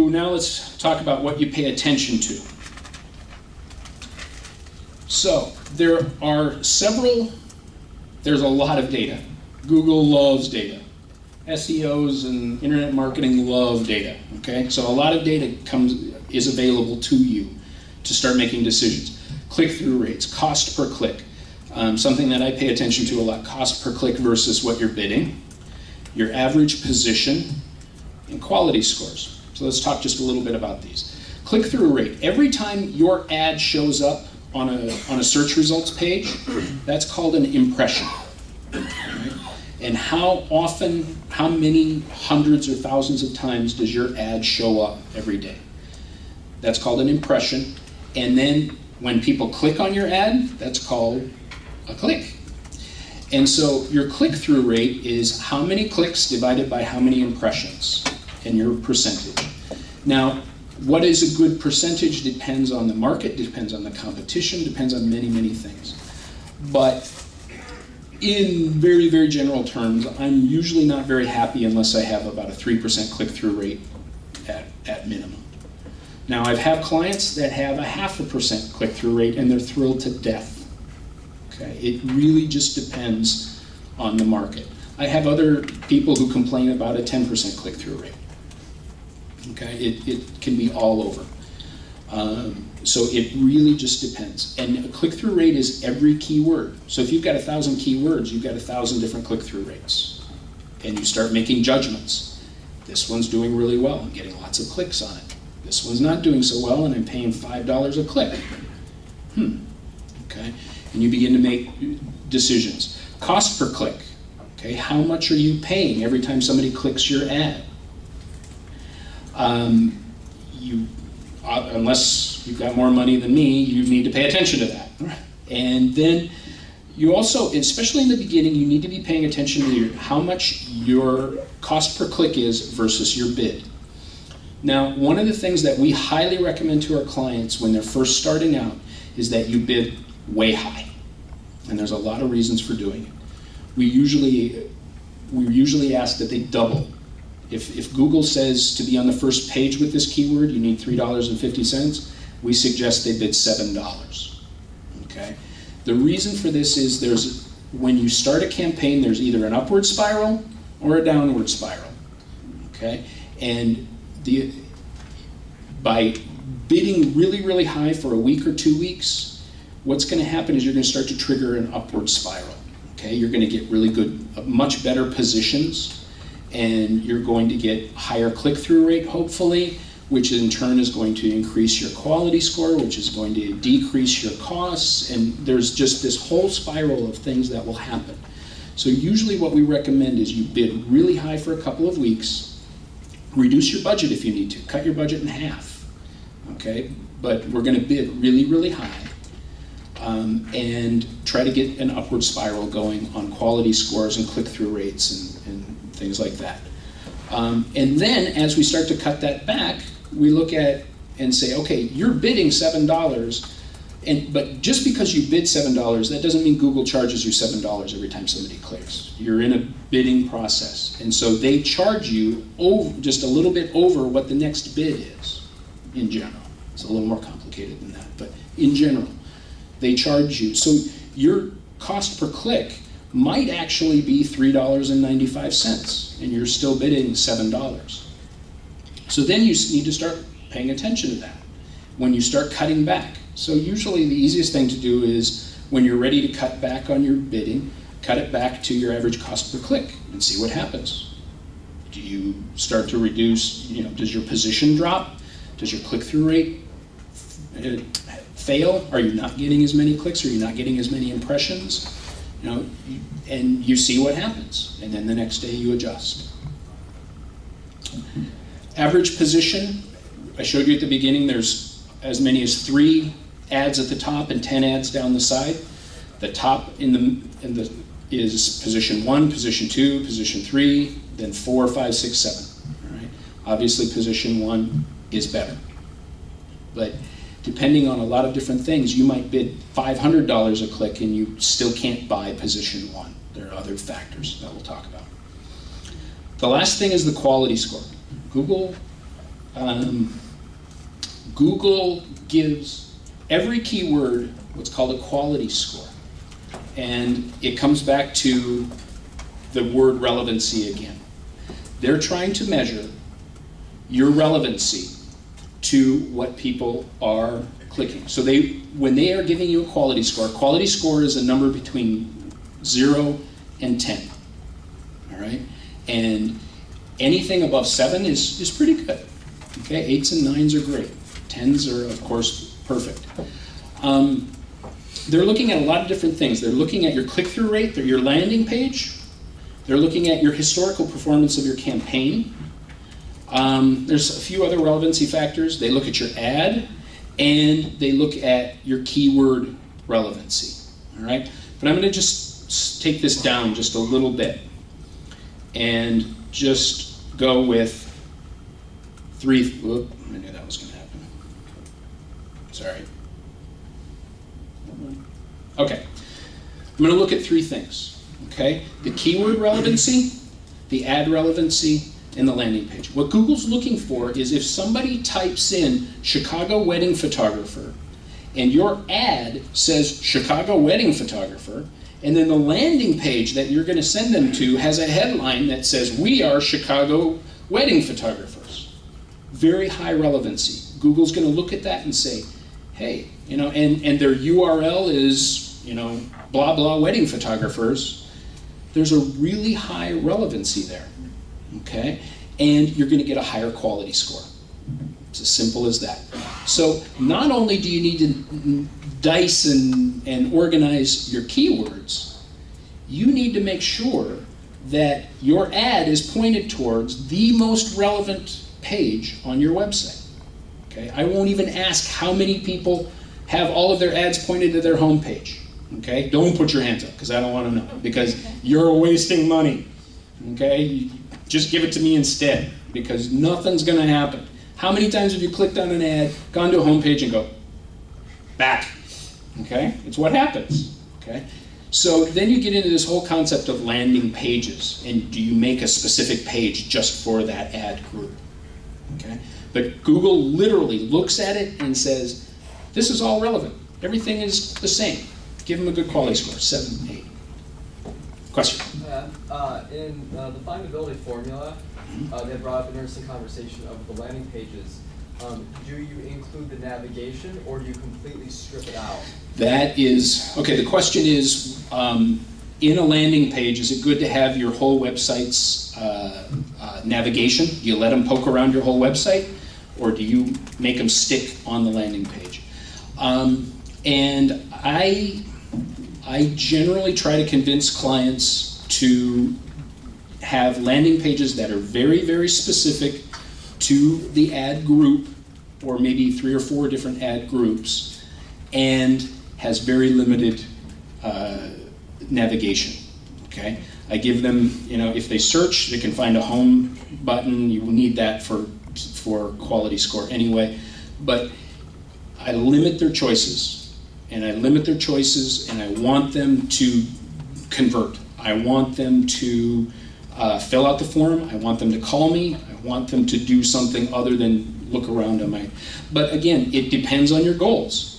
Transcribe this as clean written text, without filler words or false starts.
now let's talk about what you pay attention to. So there's a lot of data. Google loves data. SEOs and internet marketing love data, okay? So a lot of data is available to you to start making decisions. Click-through rates, cost per click. Something that I pay attention to a lot, cost per click versus what you're bidding. Your average position, and quality scores. So let's talk just a little bit about these. Click-through rate. Every time your ad shows up on a search results page, that's called an impression. Right? And how often, how many hundreds or thousands of times does your ad show up every day? That's called an impression. And then when people click on your ad, that's called a click. And so your click-through rate is how many clicks divided by how many impressions, and your percentage. Now, what is a good percentage depends on the market, depends on the competition, depends on many, many things. But in very, very general terms, I'm usually not very happy unless I have about a 3% click-through rate at minimum. Now, I've had clients that have a 0.5% click-through rate and they're thrilled to death. Okay? It really just depends on the market. I have other people who complain about a 10% click-through rate. Okay? It can be all over. So it really just depends. And a click-through rate is every keyword. So if you've got 1,000 keywords, you've got 1,000 different click-through rates. And you start making judgments. This one's doing really well. I'm getting lots of clicks on it. This one's not doing so well, and I'm paying $5 a click. Okay? And you begin to make decisions. Cost per click. Okay? How much are you paying every time somebody clicks your ad? Unless you've got more money than me, you need to pay attention to that. And then you also, especially in the beginning, you need to be paying attention to how much your cost per click is versus your bid. Now, one of the things that we highly recommend to our clients when they're first starting out is that you bid way high. And there's a lot of reasons for doing it. We usually ask that they double. If Google says to be on the first page with this keyword, you need $3.50, we suggest they bid $7. Okay? The reason for this is when you start a campaign, there's either an upward spiral or a downward spiral. Okay? And by bidding really, really high for a week or 2 weeks, what's going to happen is you're going to start to trigger an upward spiral. Okay? You're going to get really good, much better positions. And you're going to get higher click-through rate, hopefully, which in turn is going to increase your quality score, which is going to decrease your costs, and there's just this whole spiral of things that will happen. So usually what we recommend is you bid really high for a couple of weeks, reduce your budget if you need to, cut your budget in half, okay? But we're going to bid really, really high and try to get an upward spiral going on quality scores and click-through rates and things like that. And then as we start to cut that back, we look at and say, okay, you're bidding $7, but just because you bid $7, that doesn't mean Google charges you $7 every time somebody clicks. You're in a bidding process. And so they charge you just a little bit over what the next bid is in general. It's a little more complicated than that, but in general, they charge you. So your cost per click might actually be $3.95, and you're still bidding $7. So then you need to start paying attention to that when you start cutting back. So usually the easiest thing to do is when you're ready to cut back on your bidding, cut it back to your average cost per click and see what happens. Do you start to reduce, does your position drop? Does your click-through rate fail? Are you not getting as many clicks? Are you not getting as many impressions? And you see what happens, and then the next day you adjust. Average position, I showed you at the beginning, there's as many as 3 ads at the top and 10 ads down the side. The top is position 1, position 2, position 3, then 4, 5, 6, 7. All right? Obviously position 1 is better. But depending on a lot of different things, you might bid $500 a click and you still can't buy position 1. There are other factors that we'll talk about. The last thing is the quality score. Google Google gives every keyword what's called a quality score. And it comes back to the word relevancy again. They're trying to measure your relevancy to what people are clicking. So when they are giving you a quality score is a number between 0 and 10. All right? And anything above 7 is pretty good. Okay, 8s and 9s are great. 10s are, of course, perfect. They're looking at a lot of different things. They're looking at your click-through rate, your landing page. They're looking at your historical performance of your campaign. There's a few other relevancy factors. They look at your ad, and they look at your keyword relevancy. All right? But I'm going to just take this down just a little bit and just go with 3. Whoop, I knew that was going to happen. Sorry. Okay. I'm going to look at 3 things. Okay? The keyword relevancy, the ad relevancy, and the landing page. What Google's looking for is if somebody types in Chicago wedding photographer and your ad says Chicago wedding photographer, and then the landing page that you're going to send them to has a headline that says we are Chicago wedding photographers. Very high relevancy. Google's going to look at that and say, hey, you know, and their URL is, you know, blah blah wedding photographers. There's a really high relevancy there. Okay, and you're going to get a higher quality score. It's as simple as that. So not only do you need to dice and organize your keywords, you need to make sure that your ad is pointed towards the most relevant page on your website. Okay, I won't even ask how many people have all of their ads pointed to their home page. Okay, don't put your hands up because I don't want to know, because you're wasting money. Okay, just give it to me instead, because nothing's going to happen. How many times have you clicked on an ad, gone to a home page, and go back? Okay, it's what happens. Okay, so then you get into this whole concept of landing pages, and do you make a specific page just for that ad group? Okay, but Google literally looks at it and says, this is all relevant. Everything is the same. Give them a good quality score, 7, 8. Question? In the findability formula, they brought up an interesting conversation of the landing pages. Do you include the navigation, or do you completely strip it out? That is, okay, the question is, in a landing page, is it good to have your whole website's navigation? Do you let them poke around your whole website, or do you make them stick on the landing page? And I generally try to convince clients to have landing pages that are very, very specific to the ad group, or maybe 3 or 4 different ad groups, and has very limited navigation. Okay, I give them, you know, if they search, they can find a home button. You need that for quality score anyway, but I limit their choices. And I limit their choices, and I want them to convert. I want them to fill out the form. I want them to call me. I want them to do something other than look around on my... But again, it depends on your goals.